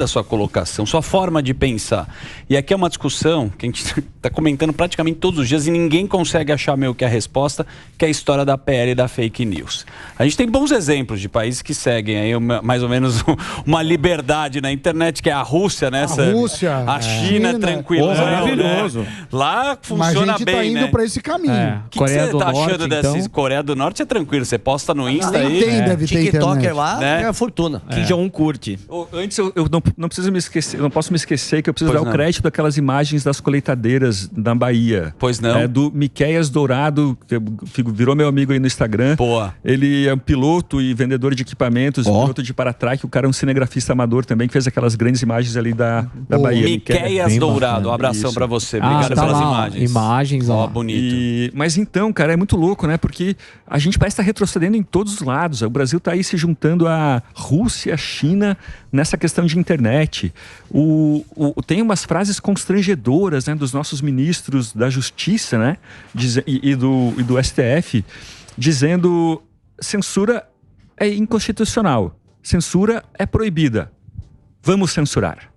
da sua colocação, sua forma de pensar. E aqui é uma discussão que a gente está comentando praticamente todos os dias e ninguém consegue achar meio que a resposta, que é a história da PL e da fake news. A gente tem bons exemplos de países que seguem aí mais ou menos uma liberdade na internet, que é a Rússia, né? A China, tranquila. Maravilhoso. Né? Lá funciona bem, mas a gente tá indo para esse caminho. O que você tá achando dessa Coreia do Norte? É tranquilo, você posta no Insta aí. Deve ter TikToker lá, né? é a fortuna. Kim Jong-un curte. Antes eu não preciso me esquecer, eu não posso me esquecer que eu preciso dar o crédito daquelas imagens das colheitadeiras na Bahia. Pois não. Do Miqueias Dourado, que virou meu amigo aí no Instagram. Boa. Ele é um piloto e vendedor de equipamentos, piloto de para-track. O cara é um cinegrafista amador também, que fez aquelas grandes imagens ali da Bahia. Miqueias Dourado, um abração pra você. Obrigado pelas imagens. Imagens, ó. Bonito. Mas então, cara, é muito louco, né? Porque a gente parece estar retrocedendo em todos os lados. O Brasil tá aí se juntando à Rússia, à China, nessa questão de internet. Tem umas frases constrangedoras, né, dos nossos ministros da Justiça, né, e do STF, dizendo censura é inconstitucional, censura é proibida, vamos censurar.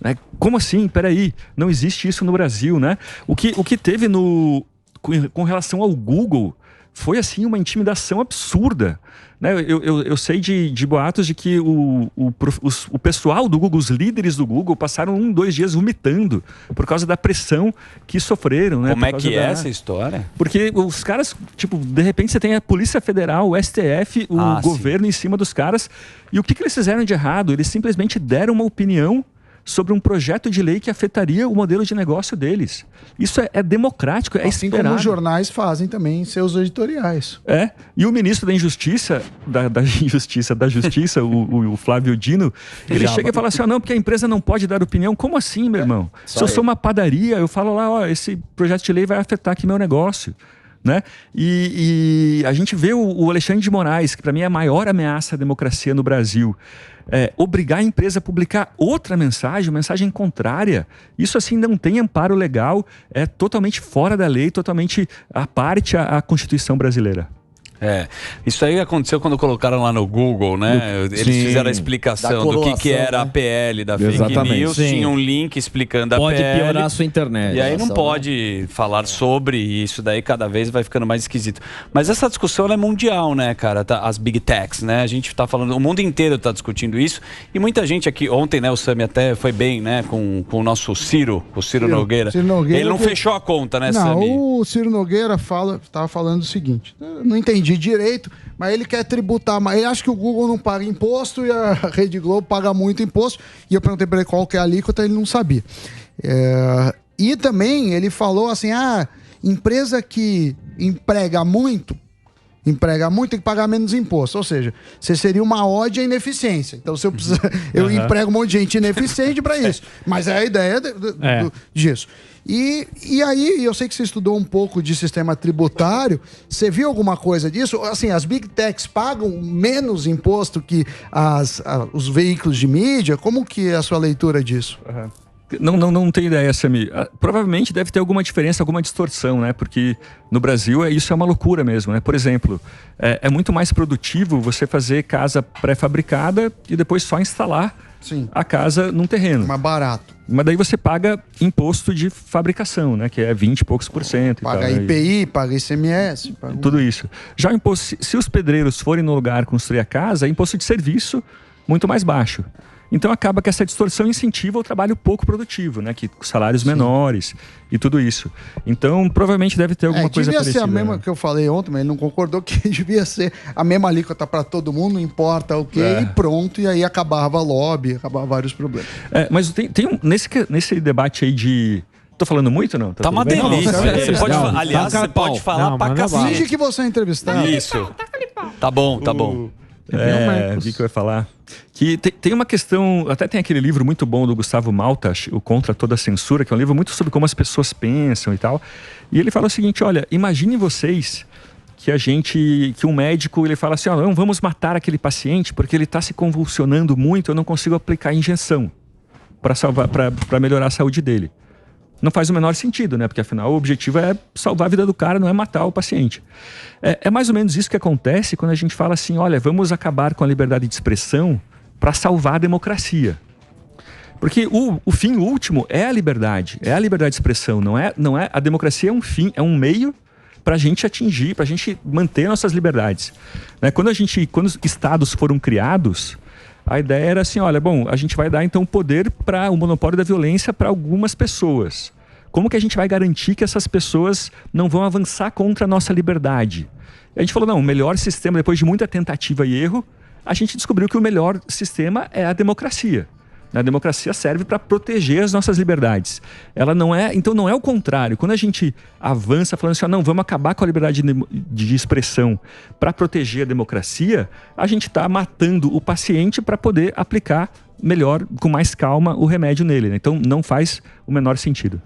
Né? Como assim? Peraí, não existe isso no Brasil, né? O que teve com relação ao Google foi assim uma intimidação absurda. Né? Eu sei de boatos de que o pessoal do Google, os líderes do Google, passaram 2 dias vomitando por causa da pressão que sofreram. Né? Como é que é essa história? Porque os caras, tipo, de repente você tem a Polícia Federal, o STF, o governo em cima dos caras. E o que eles fizeram de errado? Eles simplesmente deram uma opinião sobre um projeto de lei que afetaria o modelo de negócio deles. Isso é democrático, é esperado. Assim como os jornais fazem também seus editoriais. E o ministro da Injustiça, da Justiça, o Flávio Dino, ele chega e fala assim, não, porque a empresa não pode dar opinião. Como assim, meu irmão? Se eu sou uma padaria, eu falo lá, esse projeto de lei vai afetar aqui meu negócio. Né? E a gente vê o Alexandre de Moraes, que para mim é a maior ameaça à democracia no Brasil, obrigar a empresa a publicar outra mensagem, uma mensagem contrária. Isso assim não tem amparo legal, é totalmente fora da lei, totalmente à parte à Constituição brasileira. Isso aí aconteceu quando colocaram lá no Google, né? Eles fizeram a explicação do que era a PL da fake news, tinha um link explicando a PL. Pode piorar a sua internet. E aí não pode falar sobre isso, daí cada vez vai ficando mais esquisito. Mas essa discussão ela é mundial, né, cara? As big techs, né? A gente tá falando, o mundo inteiro tá discutindo isso e muita gente aqui, ontem, né, o Sami até foi bem, né, com o nosso Ciro Nogueira. Ele não fechou a conta, né, Sami? Não, o Ciro Nogueira tava falando o seguinte, não entendi direito, mas ele quer tributar, mas ele acha que o Google não paga imposto e a Rede Globo paga muito imposto, e eu perguntei para ele qual que é a alíquota, ele não sabia. E também ele falou assim, empresa que emprega muito tem que pagar menos imposto, ou seja, você seria uma ode à ineficiência. Então se eu precisar, eu emprego um monte de gente ineficiente para isso, mas é a ideia disso. E aí, eu sei que você estudou um pouco de sistema tributário, você viu alguma coisa disso? Assim, as big techs pagam menos imposto que os veículos de mídia? Como que é a sua leitura disso? Não tenho ideia, Sami. Provavelmente deve ter alguma diferença, alguma distorção, né? Porque no Brasil isso é uma loucura mesmo, né? Por exemplo, é muito mais produtivo você fazer casa pré-fabricada e depois só instalar a casa num terreno. Mais barato. Mas daí você paga imposto de fabricação, né? Que é 20 e poucos %. Paga IPI, paga ICMS. Tudo isso. Já o imposto, se os pedreiros forem no lugar construir a casa, é imposto de serviço muito mais baixo. Então acaba que essa distorção incentiva o trabalho pouco produtivo, né? Que salários menores e tudo isso. Então provavelmente deve ter alguma coisa parecida. Devia ser a mesma que eu falei ontem, mas ele não concordou, que devia ser a mesma alíquota para todo mundo, não importa o que, e pronto, e aí acabava lobby, acabava vários problemas. Mas tem nesse debate aí de... Tô falando muito ou não? Tá uma delícia. Aliás, você pode falar pra cacete. Finge que você é entrevistado. Isso. Tá bom. Vi que eu ia falar. Que tem uma questão, até tem aquele livro muito bom do Gustavo Malta, o Contra Toda a Censura, que é um livro muito sobre como as pessoas pensam e tal. E ele fala o seguinte, olha, imaginem vocês que um médico, ele fala assim, não vamos matar aquele paciente porque ele está se convulsionando muito, eu não consigo aplicar a injeção para melhorar a saúde dele. Não faz o menor sentido, né? Porque afinal o objetivo é salvar a vida do cara, não é matar o paciente. É mais ou menos isso que acontece quando a gente fala assim, olha, vamos acabar com a liberdade de expressão para salvar a democracia. Porque o fim último é a liberdade de expressão, não é a democracia é um fim, é um meio para a gente atingir, para a gente manter nossas liberdades. Né? Quando os estados foram criados, a ideia era assim, olha, bom, a gente vai dar então poder para o monopólio da violência para algumas pessoas. Como que a gente vai garantir que essas pessoas não vão avançar contra a nossa liberdade? A gente falou, não, o melhor sistema, depois de muita tentativa e erro, a gente descobriu que o melhor sistema é a democracia. A democracia serve para proteger as nossas liberdades. Então não é o contrário. Quando a gente avança falando assim, não, vamos acabar com a liberdade de expressão para proteger a democracia, a gente está matando o paciente para poder aplicar melhor, com mais calma, o remédio nele. Né? Então não faz o menor sentido.